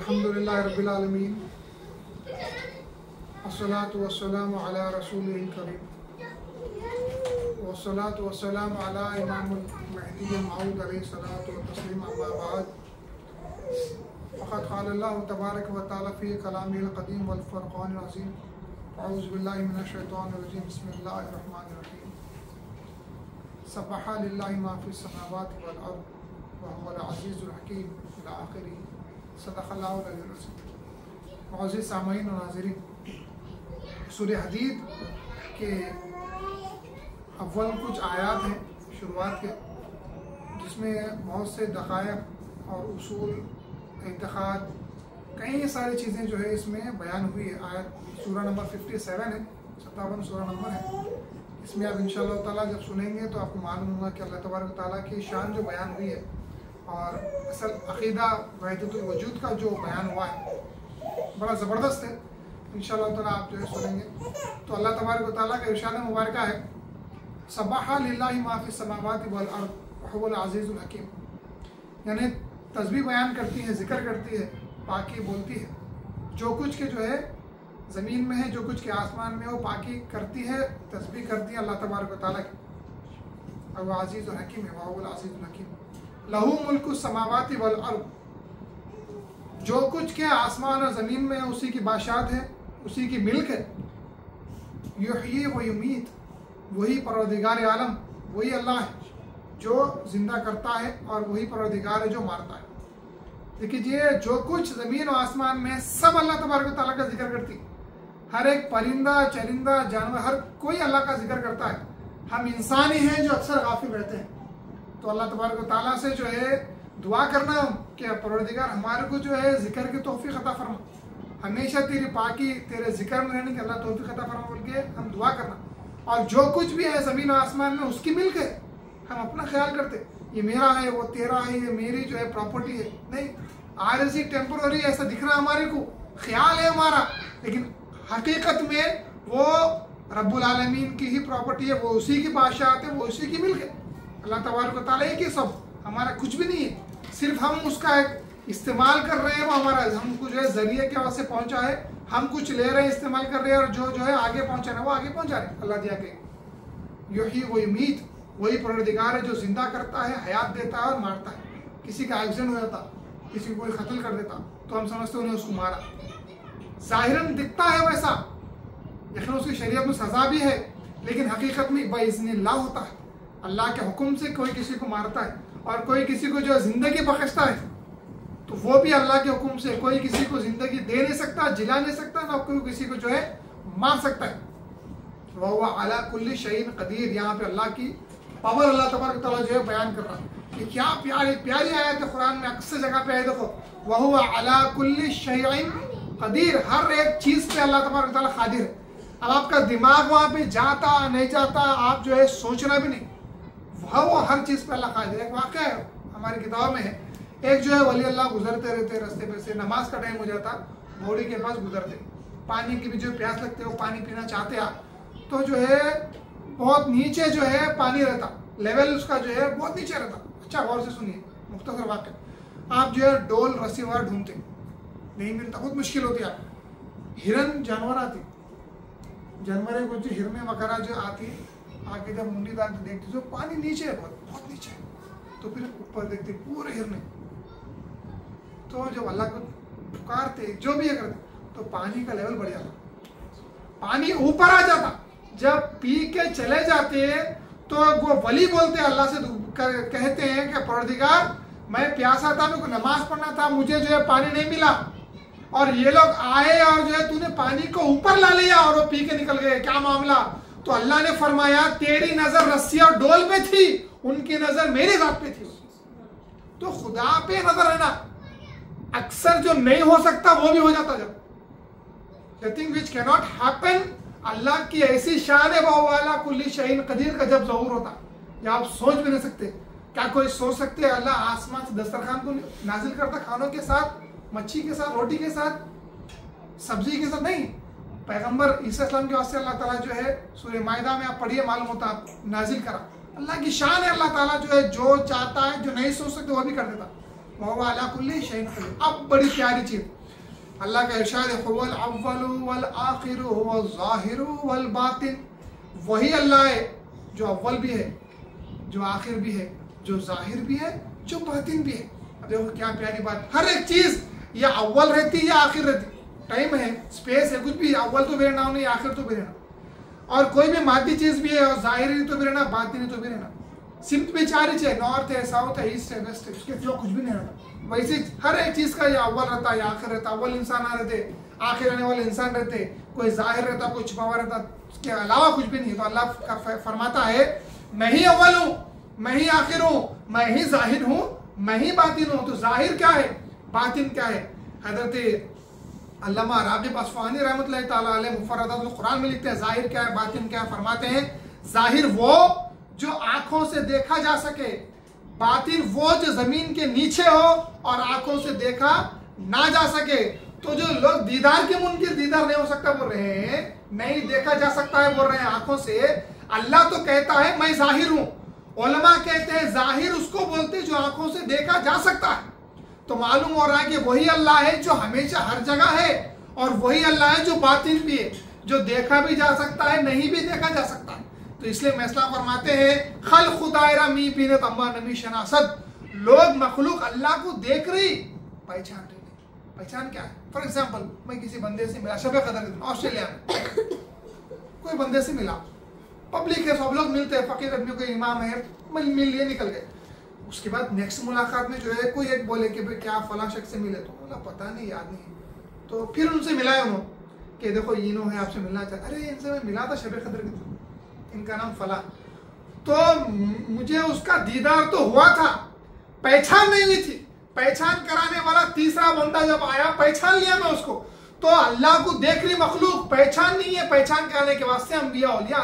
अल्हम्दुलिल्लाह रब्बिल आलमीन अस्सलातु वस्सलामु अला रसूलिल करीम वस्सलातु वस्सलामु अला इमामुल महदी मऊद अलैहि सलातु व तस्लीम अम्मा बाद फ़क़द क़ाला अल्लाहु तबारक व तआला फ़ी कलामिहिल क़दीम वल फ़ुरक़ानिल अज़ीम अऊज़ु बिल्लाहि मिनश शैतानिर रजीम बिस्मिल्लाहिर रहमानिर रहीम सब्बहा लिल्लाहि मा फ़िस समावाति वल अर्ज़ व हुवल अज़ीज़ुल हकीम इला आखिरी सदक़ल्लाहुल अज़ीज़ुल हकीम। मुअज़्ज़िज़ सामईन व नाज़रीन, सूरह हदीद के अव्वल कुछ आयात हैं शुरुआत के, जिसमें बहुत से दक़ाइक़ और उसूल इत्तिक़ाद कई सारी चीज़ें जो है इसमें बयान हुई है। आयत सूरह नंबर 57 है, 57 सूरह नंबर है। इसमें आप इंशाअल्लाह ताला जब सुनेंगे तो आपको मालूम होगा कि अल्लाह तबारक ताला की शान जो बयान हुई है और असल अक़ीदा वहदतुल वजूद का जो बयान हुआ है बड़ा ज़बरदस्त है। इंशाअल्लाह ताला आप जो है सुनेंगे तो अल्लाह तबारक ताला का इरशाद मुबारक है सब्बहा लिल्लाहि मा फ़िस समावाति वल अर्ज़ व हुवल अज़ीज़ुल हकीम, यानी तस्बीह बयान करती है, जिक्र करती है, पाकी बोलती है। जो कुछ के जो है ज़मीन में है, जो कुछ के आसमान में, वो पाकी करती है, तस्बीह करती है अल्लाह तबारक ताला की। और वह अज़ीज़ुल हकीम है, वहुवल अज़ीज़ुल हकीम। लहू मुल्कु समावाति वल अर्ज़, जो कुछ के आसमान और ज़मीन में है उसी की बादशाहत है, उसी की मिल्क है। युहयी व युमीत, वही परवरदिगार आलम, वही अल्लाह है जो जिंदा करता है और वही परवरदिगार है जो मारता है। देखिए, जो कुछ ज़मीन और आसमान में सब अल्लाह तबारक ताला का जिक्र करती है। हर एक परिंदा, चरिंदा, जानवर, हर कोई अल्लाह का जिक्र करता है। हम इंसान ही हैं जो अक्सर गाफिल रहते हैं। तो अल्लाह तबारक ताला से जो है दुआ करना कि परवरदिगार हमारे को जो है जिक्र की तौफीक अता फरमा, हमेशा तेरी पाकी, तेरे जिक्र में रहने की अल्लाह तौफीक अता फरमा बोल के हम दुआ करना। और जो कुछ भी है ज़मीन और आसमान में उसकी मिल्क है। हम अपना ख्याल करते ये मेरा है, वो तेरा है, ये मेरी जो है प्रॉपर्टी है, नहीं। आरज़ी टेम्पररी ऐसा दिख रहा है हमारे को, ख्याल है हमारा, लेकिन हकीकत में वो रब्बुल आलमीन की ही प्रॉपर्टी है, वो उसी की बादशाहत है, वो उसी की मिल्क है। अल्लाह तबारक व तआला ही सब, हमारा कुछ भी नहीं है। सिर्फ हम उसका इस्तेमाल कर रहे हैं, वो हमारा हमको जो है जरिए के वहाँ से पहुँचा है। हम कुछ ले रहे हैं, इस्तेमाल कर रहे हैं, और जो है आगे पहुँचाना है वो आगे पहुँचा रहे हैं अल्लाह दिया के। युही व युमीत, वही परवरदिगार है जो जिंदा करता है, हयात देता है और मारता है। किसी का एक्सीडेंट हो जाता, किसी को कोई कत्ल कर देता तो हम समझते उन्हें उसको मारा, जाहिरन दिखता है वैसा, लेकिन उसकी शरीयत में सजा भी है, लेकिन हकीकत में बाइज़्निल्लाह होता है। अल्लाह के हुक्म से कोई किसी को मारता है और कोई किसी को जो है जिंदगी बख्शता है, तो वो भी अल्लाह के हुक्म से। कोई किसी को जिंदगी दे नहीं सकता, जिला नहीं सकता, ना कोई किसी को जो है मार सकता है। वह अला कुल्ली शैइन कदीर, यहाँ पे अल्लाह की पावर अल्लाह तबारक तआला जो है बयान कर रहा है। कि क्या प्यारी प्यारी आयत है कुरान में, अक्सर जगह पे है। देखो, वह अला कुल्ली शैइन कदीर, हर एक चीज पे अल्लाह तबारक तआला कादिर है। अब आपका दिमाग वहाँ पे जाता नहीं जाता, आप जो है सोचना भी नहीं, वो हर चीज पे अल्लाह कादिर है। एक वाक़या है हमारी किताब में है, एक जो है वली अल्लाह गुजरते रहते रास्ते पे से, नमाज का टाइम हो जाता, घोड़ी के पास गुजरते, पानी की भी जो प्यास लगती है, वो पानी पीना चाहते आप, तो जो है बहुत नीचे जो है पानी रहता, लेवल उसका जो है बहुत नीचे रहता। अच्छा गौर से सुनिए, मुख्तसर वाक़या, आप जो है डोल रस्सी वगैरह ढूंढते, नहीं मिलता, बहुत मुश्किल होती है। आप हिरन जानवर आती, जानवर को जो हिरने वगैरह जो आती, आके जब मुंडी डाल के देखती तो पानी नीचे है, बहुत नीचे, तो फिर ऊपर देखते पूरे हिरने। तो जब अल्लाह को पुकारते, जो भी करते, तो पानी का लेवल बढ़ जाता, पानी ऊपर आ जाता। जब पी के चले जाते तो वो वली बोलते अल्लाह से, कहते हैं कि परवरदिगार मैं प्यासा था, मेरे को नमाज पढ़ना था, मुझे जो है पानी नहीं मिला, और ये लोग आए और जो है तूने पानी को ऊपर ला लिया और वो पी के निकल गए, क्या मामला? तो अल्लाह ने फरमाया तेरी नजर रस्सी और डोल पे थी, उनकी नजर मेरी जात पे थी। तो खुदा पे नजर है ना, अक्सर जो नहीं हो सकता वो भी हो जाता। जब the thing which can not happen, Allah की ऐसी शान है, वह वाला कुल्ली शैइन कदीर का जब ज़हूर होता, या आप सोच भी नहीं सकते। क्या कोई सोच सकते हैं अल्लाह आसमान से दस्तरखान को नाजिल करता, खानों के साथ, मच्छी के साथ, रोटी के साथ, सब्जी के साथ? नहीं। पैगंबर ईसा अलैहिस्सलाम के वास्ते अल्लाह ताला जो है सूरह माइदा में आप पढ़िए, मालूम होता नाजिल करा। अल्लाह की शान है, अल्लाह ताला जो है जो चाहता है, जो नहीं सोच सकते वो भी कर देता। वहुव अला कुल्ली शैइन कदीर। अब बड़ी प्यारी चीज अल्लाह का इरशाद है, हुवल अव्वलु वल आखिरु हुवल ज़ाहिरु वल बातिन। वही अल्लाह है जो अव्वल भी है, जो आखिर भी है, जो जाहिर भी है, जो बातिन भी है। अब देखो क्या प्यारी बात, हर एक चीज या अव्वल रहती है या आखिर रहती, टाइम है, स्पेस है, कुछ भी अव्वल तो भी रहना नहीं, आखिर तो भी रहना, और कोई भी मादी चीज भी है, और जाहिर तो भी रहना, बातिन तो भी रहना। सिमत में चार ही है, नॉर्थ है, साउथ है, ईस्ट है, वेस्ट है, उसके सिवा कुछ भी नहीं रहना। वैसे हर एक चीज का या अव्वल रहता है या आखिर रहता, अव्वल इंसान आ रहते, आखिर रहने वाले इंसान रहते, कोई जाहिर रहता, कोई छुपा हुआ रहता, उसके अलावा कुछ भी नहीं। तो अल्लाह का फरमाता है मैं ही अव्वल हूँ, मैं ही आखिर हूँ, मैं ही जाहिर हूँ, मैं ही बातिन हूँ। तो जाहिर क्या है, बातिन क्या है? हजरत अल्लामा रागिब अस्फहानी रहमतुल्लाहि ताला अलैह मुफर्रदातुल कुरान में लिखते हैं जाहिर क्या है, बातिन क्या है। फरमाते हैं जाहिर वो जो आंखों से देखा जा सके, बातिन वो जो जमीन के नीचे हो और आंखों से देखा ना जा सके। तो जो लोग दीदार के मुनकिर, दीदार नहीं हो सकता बोल रहे हैं, नहीं देखा जा सकता है बोल रहे हैं आंखों से, अल्लाह तो कहता है मैं जाहिर हूं। उलमा कहते हैं जाहिर उसको बोलते हैं जो आंखों से देखा जा सकता है। तो मालूम हो रहा है कि वही अल्लाह है जो हमेशा हर जगह है, और वही अल्लाह है जो बातिन भी है, जो देखा भी जा सकता है, नहीं भी देखा जा सकता है। तो इसलिए मसला फरमाते हैं खल खुदायरा मी बीनत अम्मा नमी शनासद, लोग मखलूक अल्लाह को देख रही, पहचान रही। पहचान क्या है? फॉर एग्जाम्पल मैं किसी बंदे से मिला शब कदर के दिन ऑस्ट्रेलिया में, कोई बंदे से मिला, पब्लिक है, सब लोग मिलते हैं, फकीर आदमी कोई इमाम है, मिल लिए निकल गए। उसके बाद नेक्स्ट मुलाकात में जो है कोई एक बोले कि भाई क्या फला शख्स से मिले, तो बोला पता नहीं, याद नहीं। तो फिर उनसे मिलाया उन्होंने कि देखो इनो है, आपसे मिलना चाहते। अरे इनसे मैं मिला था शब कदर के दिन, इनका नाम फला, तो मुझे उसका दीदार तो हुआ था, पहचान नहीं हुई थी। पहचान कराने वाला तीसरा बंदा जब आया, पहचान लिया मैं उसको। तो अल्लाह को देख रही मखलूक पहचान नहीं है, पहचान कराने के वास्ते अंबिया औलिया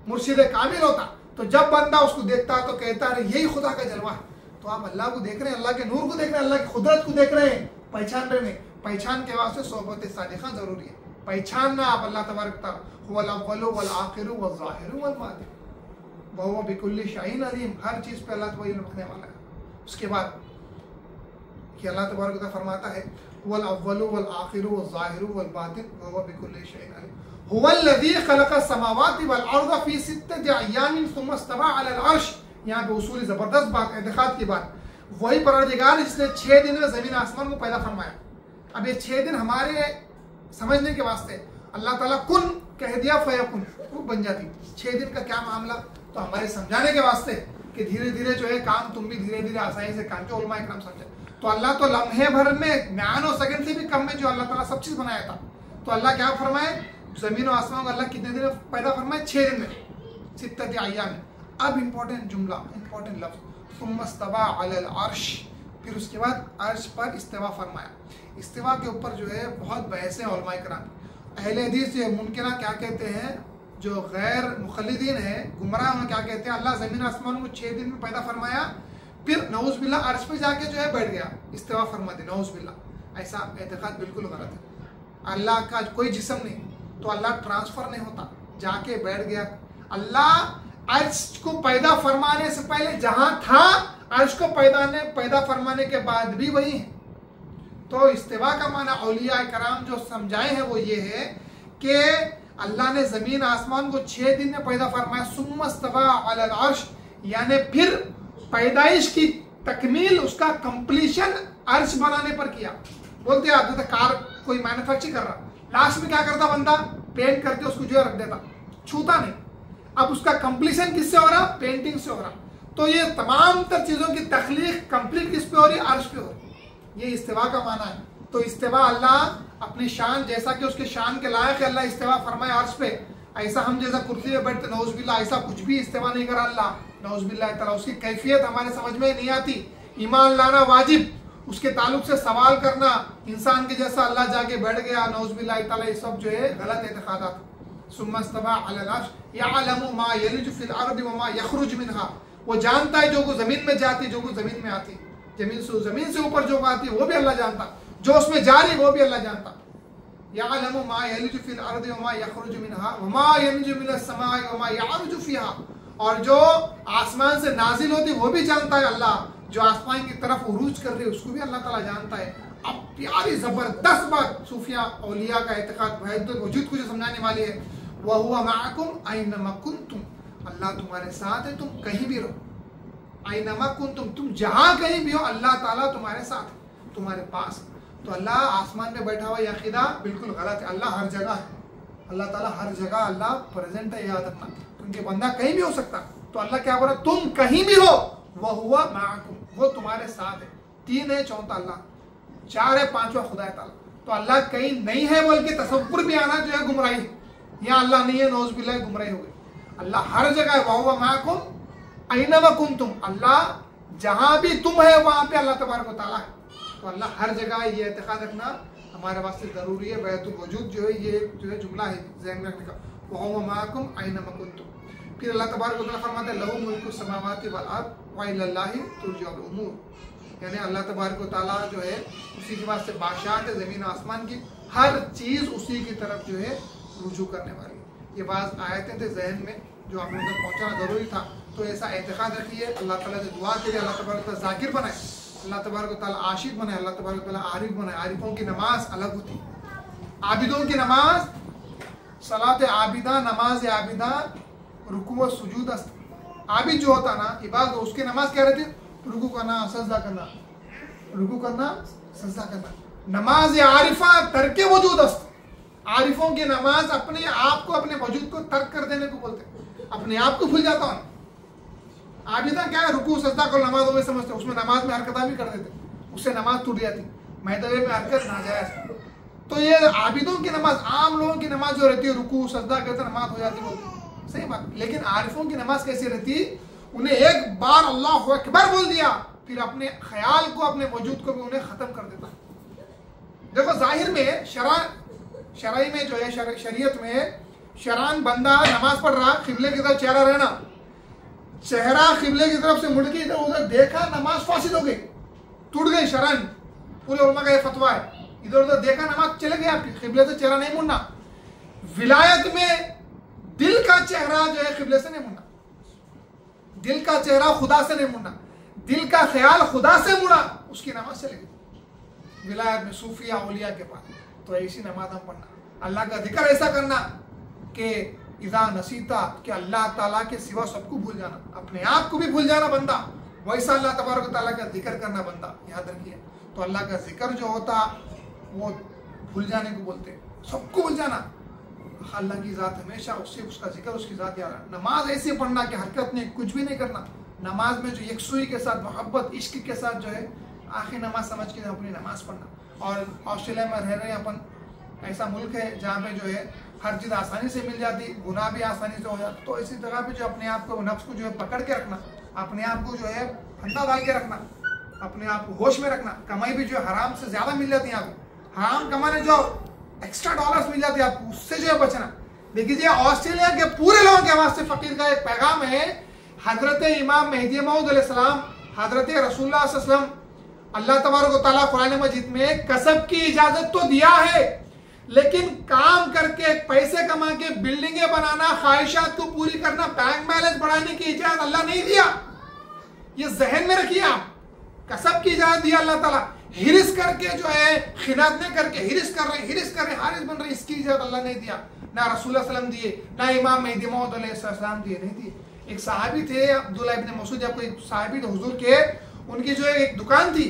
मुर्शिद कामिल होता। तो जब बंदा उसको देखता तो कहता है यही खुदा का जलवा है। तो आप अल्लाह को देख रहे हैं, अल्लाह के नूर को देख रहे हैं, अल्लाह की कुदरत को देख रहे हैं, पहचान रहे हैं। पहचान के वास्ते सोहबत सादिका जरूरी है, पहचानना आप अल्लाह तबारक व तआला हुवल अव्वलु वल आखिरु वल ज़ाहिरु वल बातिन वहुव बिकुल्लि शैइन अलीम, हर चीज पे अल्लाह तबारक रखने वाला है। उसके बाद कि अल्लाह तबारक व तआला फरमाता है हुवल अव्वलु वल आखिरु वल ज़ाहिरु वल बातिन वहुव बिकुल्लि शैइन अलीम हुवल्लज़ी खलक़स समावाति वल अर्ज़ फ़ी सित्तति अय्यामिन सुम्मा इस्तवा अलल अर्श। यहाँ पे उसूली जबरदस्त बात, एतिक़ाद की बात, वही परवरदिगार जिसने 6 दिन में जमीन आसमान को पैदा फरमाया। अब ये 6 दिन हमारे समझने के वास्ते, अल्लाह ताला कुन कह दिया फयकुन, वो बन जाती। 6 दिन का क्या मामला, तो हमारे समझाने के वास्ते कि धीरे धीरे जो है काम, तुम भी धीरे धीरे आसानी से काम, जो उलमा इकराम समझे। तो अल्लाह तो लम्हे भर में, नैनो सेकंड से भी कम में जो अल्लाह ताला सब चीज बनाया था। तो अल्लाह क्या फरमाए, जमीन और आसमान को अल्लाह कितने दिन में पैदा फरमाए? 6 दिन में, सित्तति अय्याम। अब इंपॉर्टेंट जुमला, इंपॉर्टेंट लफ्ज, सुम्मा इस्तवा अलल अर्श, फिर उसके बाद अर्श पर इस्तिवा फरमाया। इस्तिवा के ऊपर जो है बहुत बहसें उलमा इकराम, अहले हदीस मुनकिरा क्या कहते हैं, जो गैर मुखल्लिदीन है, गुमराह, उन्हें क्या कहते हैं, अल्लाह जमीन आसमान को 6 दिन में पैदा फरमाया, फिर नऊज़ बिल्लाह अर्श पे जाके जो है बैठ गया, इस्तिवा फरमा दी, नऊज़ बिल्लाह। ऐसा एतकाद बिल्कुल गलत है। अल्लाह का कोई जिस्म नहीं, तो अल्लाह ट्रांसफर नहीं होता, जाके बैठ गया। अल्लाह अर्श को पैदा फरमाने से पहले जहां था, अर्श को पैदा फरमाने के बाद भी वही है। तो इस्तिवा का माना औलिया कराम जो समझाए हैं वो ये है कि अल्लाह ने जमीन आसमान को 6 दिन में पैदा फरमाया, सुम्मा इस्तवा अलल अर्श, यानी फिर पैदाइश की तकमील, उसका कंप्लीशन अर्श बनाने पर किया। बोलते आप जैसे कार कोई मैन्युफैक्चर कर रहा, लास्ट में क्या करता बंदा, पेंट करके उसको जो रख देता, छूता नहीं। अब उसका कंप्लीशन किससे हो रहा, पेंटिंग से हो रहा। तो ये तमाम तर चीजों की तख्लीक कंप्लीट किस पे हो रही, अर्श पे हो रही। ये इस्तिवा का माना है। तो इस्तिवा अल्लाह अपनी शान, जैसा कि उसके शान के लायक है, अल्लाह इस्तिवा फरमाए अर्श पे। ऐसा हम जैसा कुर्सी पे बैठते नौज़ बिल्लाह, ऐसा कुछ भी इस्तिवा नहीं करा अल्लाह, नौज़ बिल्लाह ताला। उसकी कैफियत हमारे समझ में नहीं आती, ईमान लाना वाजिब, उसके ताल्लुक से सवाल करना, इंसान के जैसा अल्लाह जाके बैठ गया, नौज़ बिल्लाह ताला, ये सब जो है गलत एतक़ादात। सुम्मा इस्तवा अलल अर्श यअलमु मा यलिजु फिल अर्दि व मा यख़रुजु मिनहा, वो जानता है जो को जमीन में जाती, जो को जमीन में आती, जमीन से ऊपर जो आती है वो भी अल्लाह जानता, जो उसमें जा रही वो भी अल्लाह जानता। यअलमु मा यलिजु फिल अर्दि व मा यख़रुजु मिनहा व मा यनज़िलु मिनस समाई व मा यअरुजु फ़ीहा, और जो आसमान से नाजिल होती वो भी जानता है अल्लाह, जो आसमान की तरफ उरूज कर रही है उसको भी अल्लाह ताला जानता है। अब प्यारी जबरदस्त बात सूफिया औलिया का एतकाद वजूद को जो समझाने वाली है, वह हुआ माकुम ऐनमा कुंतुम, अल्लाह तुम्हारे साथ है, तुम कहीं भी रहो। ऐनमा कुंतुम, तुम जहां कहीं भी हो अल्लाह ताला तुम्हारे साथ है, तुम्हारे पास। तो अल्लाह आसमान में बैठा हुआ, यह अकीदा बिल्कुल गलत है। अल्लाह हर जगह है, अल्लाह ताला हर जगह अल्लाह प्रेजेंट है, याद रखना। क्योंकि बंदा कहीं भी हो सकता, तो अल्लाह क्या बोला, तुम कहीं भी हो, वह हुआ माकुम, वो तुम्हारे साथ है। 3 है, चौथा अल्लाह, 4 है, 5वां खुदा ताला। तो अल्लाह कहीं नहीं है बोल के तसव्वुर भी आना जो है गुमराही है। यहाँ अल्लाह नहीं है, नौज़ बिल्लाह, गुमराही हो गई। अल्लाह हर जगह है, वह हुआ माकुम ऐनमा कुंतुम, अल्लाह जहां भी तुम है वहां पे अल्लाह तबारक व तआला है। तो अल्लाह हर जगह, ये एतकाद रखना हमारे वास्ते जरूरी है। बैतुल वजूद जो है, ये जो है जुमला है ज़हन में रखने का, वह हुवा माकुम ऐनमा कुंतुम। फिर अल्लाह तबारक व तआला फरमाते हैं, लहू मुल्कु समावाति वल अर्द व इलल्लाहि तुरजअल उमूर, यानी अल्लाह तबारक व तआला जो है उसी के वास्ते बादशाह है ज़मीन आसमान की, हर चीज़ उसी की तरफ जो है रुजू करने वाली। ये बात आयतें थे जहन में जो आप लोगों तक पहुँचाना ज़रूरी था। तो ऐसा एतकाद रखिए, अल्लाह ताला से दुआ करिए, अल्लाह तबारक व तआला ज़ाकिर बनाए, अल्लाह तबारक व तआला आशिक बनाए, अल्लाह तबारक व तआला आरिफ बनाए। आरिफों की नमाज अलग होती है, आबिदों की नमाज, सलात आबिदा, नमाज आबिदा, रुकू व सुजूद अस्त। आबिद जो होता ना इबादत, उसकी नमाज क्या रहती है, रुकू करना, सजदा करना, रुकू करना, सजदा करना। नमाज आरिफा तर्के वजूद अस्त, आरिफों की नमाज अपने आप को, अपने वजूद को तर्क कर देने को बोलते हैं, अपने आप को भूल जाता हूँ। आबिदा क्या है, रुकू सजदा को नमाज में समझते, उसमें नमाज में हरकत भी कर देते, उससे नमाज टूट जाती, मैदवे में हरकत नाजायज। तो ये आबिदों की नमाज, आम लोगों की नमाज जो रहती है, रुकू सजदा करते नमाज हो जाती है, सही बात। लेकिन आरिफों की नमाज कैसी रहती, उन्हें एक बार अल्लाहु अकबर बोल दिया, फिर अपने ख्याल को, अपने वजूद को भी उन्हें खत्म कर देता। देखो जाहिर में शरई में जो है, शरीयत में शरान बंदा नमाज पढ़ रहा, किबले की तरफ चेहरा रहना, चेहरा किबले की तरफ से मुड़ के इधर उधर देखा, नमाज फासिद हो गई, टूट गई शरान। पूरे उलमा का ये फतवा है, इधर उधर देखा नमाज चले गई आपकी, किबले से चेहरा नहीं मुड़ना। विलायत में दिल का चेहरा जो है किबले से नहीं मुड़ना, दिल का चेहरा खुदा से नहीं मुड़ना, दिल का ख्याल खुदा से मुड़ा, उसकी नमाज चलेगी। विलायत में सूफिया औलिया के पास तो ऐसी नमाज हम पढ़ना, अल्लाह का जिक्र ऐसा करना कि इज़ा नसीता, कि अल्लाह ताला के सिवा सबको भूल जाना, अपने आप को भी भूल जाना बंदा, वैसा अल्लाह तबारक व तआला का जिक्र करना बंदा, याद रखिए। तो अल्लाह का जिक्र जो होता वो भूल जाने को बोलते, सबको भूल जाना, अल्लाह की ज़ात हमेशा, उससे उसका जिक्र, उसकी ज़ात याद रखना। नमाज ऐसे पढ़ना कि हरकत नहीं, कुछ भी नहीं करना, नमाज में जो यकसुई के साथ, मोहब्बत, इश्क के साथ जो है आखिरी नमाज समझ के अपनी नमाज पढ़ना। और ऑस्ट्रेलिया में रह रहे हैं अपन, ऐसा मुल्क है जहाँ पे जो है हर चीज़ आसानी से मिल जाती, गुनाह भी आसानी से हो जाता। तो इसी जगह पे जो अपने आप को, नफ्स को जो है पकड़ के रखना, अपने आप को जो है फंदा डाल के रखना, अपने आप को होश में रखना। कमाई भी जो है हराम से ज़्यादा मिल जाती है आपको, हराम कमाने जो एक्स्ट्रा डॉलर्स मिल जाती है आपको, उससे जो है बचना। देखिए ऑस्ट्रेलिया के पूरे लोगों के वास्ते फकीर का एक पैगाम है, हजरत इमाम मेहदी मऊद अलैहिस्सलाम, हजरत रसूलुल्लाह सल्लल्लाहु अलैहि वसल्लम, अल्लाह तबारक व तआला कुरान मजीद में कसब की इजाजत तो दिया है, लेकिन काम करके पैसे कमा के बिल्डिंगें बनाना, ख्वाहिशात को पूरी करना, बैंक बैलेंस बढ़ाने की इजाजत अल्लाह नहीं दिया। ये जहन में रखिए आप, कसब की इजाजत दिया अल्लाह ताला, हिरिस करके जो है खिनात नहीं करके हिरिस कर रहे हारिस बन रहे, इसकी इजाजत अल्लाह नहीं दिया, ना रसूलुल्लाह सल्लल्लाहु अलैहि वसल्लम दिए, ना इमाम मेहदी मऊद अलैहिस्सलाम दिए, नहीं दिए। एक सहाबी थे अब्दुल्लाह इब्न मसूद, आपको एक सहाबी थे हुजूर के, उनकी जो है एक दुकान थी,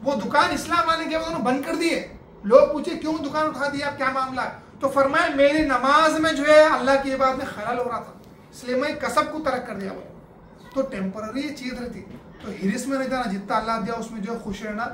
वो दुकान इस्लाम आने के बाद उन्होंने बंद कर दिए। लोग पूछे क्यों दुकान उठा दिया, क्या मामला है? तो फरमाया मेरी नमाज में जो है अल्लाह की इबादत में खलल हो रहा था, इसलिए मैं कसब को तरक कर दिया। तो टेम्पररी चीज रहती, तो हिरिस में नहीं जाना, जितना अल्लाह दिया उसमें जो खुश रहना।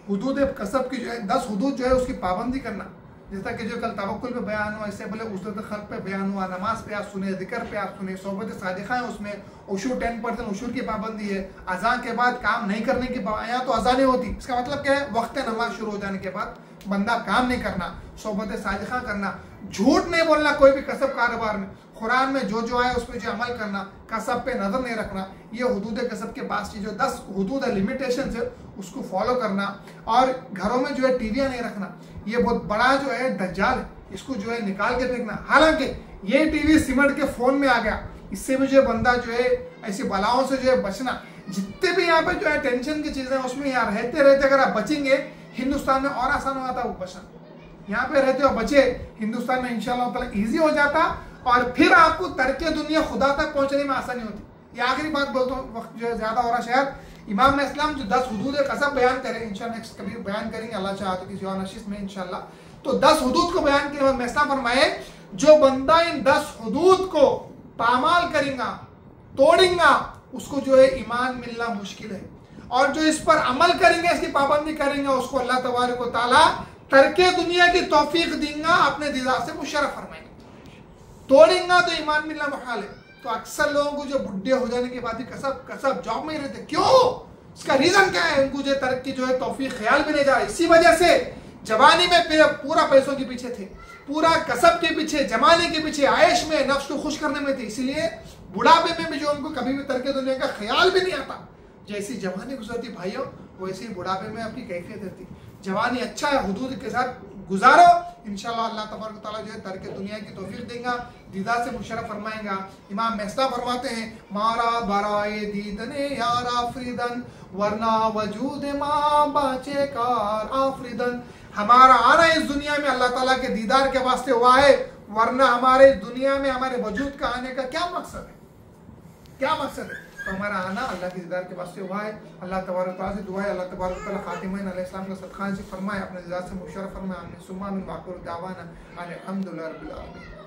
हुदूद कसब की जो है 10 हुदूद जो है उसकी पाबंदी करना, जैसा कि जो कल तवक्कुल पे बयान हुआ, इससे पहले उस्रत खल्क पे बयान हुआ, नमाज पे आप सुने, जिक्र पे आप सुने, सोबत सादिका है उसमें, उशूर 10% उशूर की पाबंदी है, अज़ान के बाद काम नहीं करने की, यहाँ तो अज़ान होती, इसका मतलब क्या है, वक्त नमाज शुरू हो जाने के बाद बंदा काम नहीं करना, सोबत सादिका करना, झूठ नहीं बोलना कोई भी कसब कारोबार में, कुरान में जो जो आए उस पर जो अमल करना, कसब पे नजर नहीं रखना, ये हुदूद कसब के पास जो 10 हुदूद लिमिटेशन है उसको फॉलो करना। और घरों में जो है टीवियां नहीं रखना, ये बहुत बड़ा जो है दज्जाल है, इसको जो है निकाल के फेंकना। हालांकि ये टीवी सिमट के फोन में आ गया, इससे भी जो है बंदा जो है ऐसी बलाओं से जो है बचना, जितने भी यहाँ पे जो है टेंशन की चीजें उसमें यहाँ रहते रहते अगर आप बचेंगे, हिंदुस्तान में और आसान हो जाता वो बचना। यहाँ पे रहते हो बचे, हिंदुस्तान में इंशाल्लाह ताला इजी हो जाता, और फिर आपको तरके दुनिया खुदा तक पहुंचने में आसानी होती। ये आखिरी बात बोलता हूँ, वक्त जो है ज्यादा हो रहा शायद। इमाम इस्लाम जो 10 हुदूद कसब बयान करें, इंशाल्लाह नेक्स्ट कभी बयान करेंगे अल्लाह चाहे तो किसी और नशिस्त में इंशाल्लाह। तो 10 हुदूद को बयान किया इमाम इस्लाम फरमाए, जो बंदा इन 10 हुदूद को पामाल करेगा, तोड़ेगा, उसको जो है ईमान मिलना मुश्किल है। और जो इस पर अमल करेंगे, इसकी पाबंदी करेंगे, उसको अल्लाह तबारक व तआला तरके दुनिया की तौफीक देंगे, अपने दीदार से मुशर्रफ फरमाएंगे। तोड़ेगा तो ईमान मिलना मुहाल है। तो अक्सर लोगों को जो बुढ़े हो जाने के बाद कसब जॉब में ही रहते, क्यों? इसका रीजन क्या है? उनको जो तरक्की जो है तौफीक ख्याल भी नहीं जा रहा। इसी वजह से जवानी में पूरा पैसों के पीछे थे, पूरा कसब के पीछे, जमाने के पीछे, आयश में, नफ्स को खुश करने में थे। इसीलिए बुढ़ापे में भी जो उनको कभी भी तरके दुनिया का ख्याल भी नहीं आता। जैसी जवानी गुजरती भाइयों, वैसे ही बुढ़ापे में अपनी कैफियत रहती। जवानी अच्छा है, हुदूद के साथ गुजारो, इंशाल्लाह अल्लाह तबारक व तआला जो है तरके दुनिया की तौफीक देगा, दीदार से मुशर्रफ फरमाएगा। इमाम मेस्ता फरमाते हैं, मारा बराए दीदने यार आफरीदन, वरना वजूद माँ बाचे कार आफरीदन। हमारा आना इस दुनिया में अल्लाह ताला के दीदार के वास्ते हुआ है, वरना हमारे दुनिया में हमारे वजूद का आने का क्या मकसद है? क्या मकसद है? तो हमारा आना अल्लाह के दीदार के वास्ते हुआ है। अल्लाह तबारक व तआला से दुआ है, अल्लाह तबारक व तआला खातिमीन अलैहिस्सलाम का सदका से फरमाए, अपने दीदार से मुशर्रफ फरमाए। आमीन सुम्मा आमीन। वाक़िर दावाना अल्हम्दुलिल्लाहि रब्बिल आलमीन।